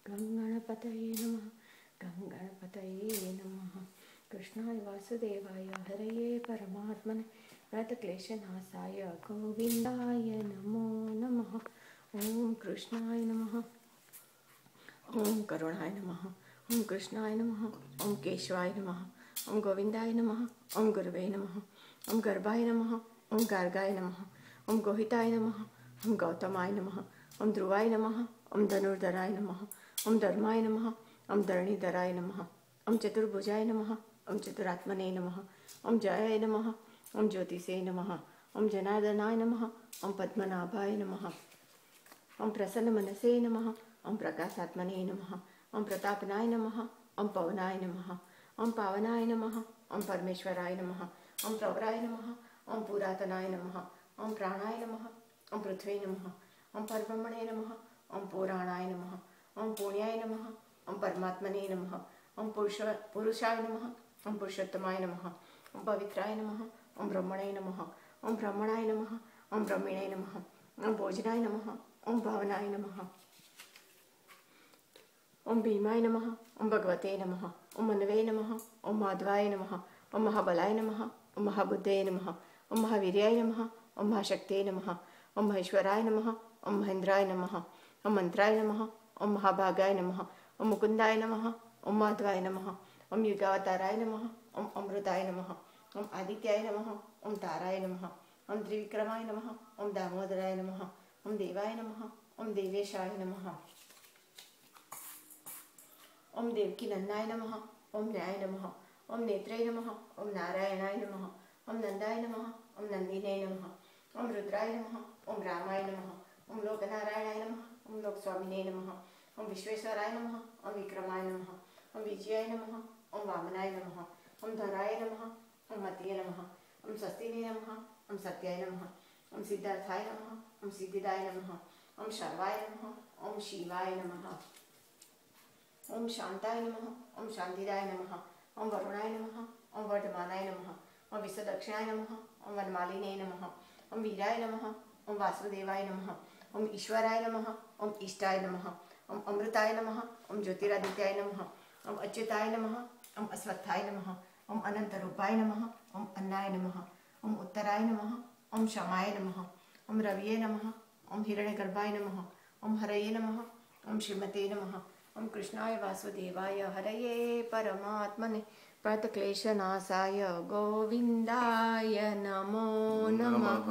गणपतये नमः। गणपतये नमः। कृष्णाय वासुदेवाय हरये परमात्मने प्रणतक्लेशनाशाय गोविन्दाय नमो नमः। ओम कृष्णाय नमः। ओम करुणाय नमः। ओम कृष्णाय नमः। ओम केशवाय नमः। ओम गोविंदाय नमः। ओम गुरुवे नमः। ओम गर्भाय नमः। ओम गार्गाय नमः। ओम गोहिताय नमः। ओम गौतमाय नमः। ओम ध्रुवाय नमः। ओम धनुर्धराय नमः। ओम धर्माय नमः। ओम धरणीधराय नमः। ओम चतुर्भुजाय नमः। ओम चतुरात्मने नमः। ओम जयाय नमः। ओम ज्योतिषे नमः। ओम जनार्दनाय नमः। ओम पद्मनाभाय नमः। ओम प्रसन्नमनसे नमः। ओम प्रकाशात्मने नमः। ओम प्रतापनाय नमः। ओम पवनाय नमः। ओम पावनाय नमः। ओम परमेश्वराय नमः। ओम प्रवराय नमः। ओम पुरातनाय नमः। ओम प्राणाय नमः। ओम पृथ्वी नमः। ओम परब्रह्मणे नमः। ओम पुराणाय नमः। ओम पुण्याय नमः। ओम परमात्मने नमः। ओम पुरुषाय नमः। ओम पुरुषोत्तमाय नमः। ओम पवित्राय नमः। ओम ब्रह्मणे नमः। ओम ब्रह्मणाय नमः। ओम ब्रह्मिणे नमः। ओम भोजनाय नमः। ओम भावनाय नमः। ओम भीमाय नमः। ओम भगवते नमः। ओम मनवे नमः। ओम माधवाय नमः। ओम महाबलाय नमः। ओम महाबुद्धे नमः। ओम महावीर्याय नमः। ओम महाशक्ते नमः। ओम महेश्वराय नमः। ओम महेंद्राय नमः। ओम मंत्राय नमः। ओम महाभागाय नमः। ओम मुकुंदाय नमः। ओम माधवाय नमः। ओम युगावताराय नमः। ओम अमृताय नमः। ओम आदित्याय नमः। ओम ताराय नमः। ओम त्रिविक्रमाय नमः। ओम दामोदराय नमः। ओम देवाय नमः। ओम देवेशाय नमः। ओम देवकी नंदाय नमः। ओम न्याय नमः। ओम नेत्रे नमः। ओम नारायणाय नमः। ओम नंदाय नमः। ओम नंदिने नमः। ओम रुद्राय नमः। ओम रामाय नमः। ओम लोकनारायणाय नमः। ओम लोकस्वामिने नमः। ओम विश्वेश्वराय नमः। ओम विक्रमाय नमः। ओम विजयाय नमः। ओम वामनाय नमः। ओम धराय नमः। ओम मतिये नमः। ओम स्वस्तिने नमः। ओम सत्याय नमः। ओम सिद्धार्थाय नमः। ओम सिद्धिदाय नमः। ओम शर्वाय नमः। ओम शिवाय नमः। ओम शांताय नमः। ओम शांतिदाय नमः। ओम वरुणाय नमः। ओम वर्धमानाय नमः। ओम विश्वदक्षिणाय नमः। ओम वनमालिने नमः। ओम वीराय नमः। ओम वासुदेवाय नमः। ओम ईश्वराय नमः। ओम इष्टाय नमः। ओम अमृताय नमः। ओम ज्योतिरादित्याय नमः। ओम अच्युताय नमः। ओम अश्वत्थाय नमः। ओम अनंत रूपाय नमः। ओम अन्नाय नमः। ओम उत्तराय नमः। ओम शमाय नमः। ओम रविये नमः। ओम हिरण्यगर्भाय नमः। ओम हरये नमः। ओम श्रीमते नमः। ओम कृष्णाय वासुदेवाय हरये परमात्मने प्रणतक्लेशनाशाय गोविन्दाय नमो नमः।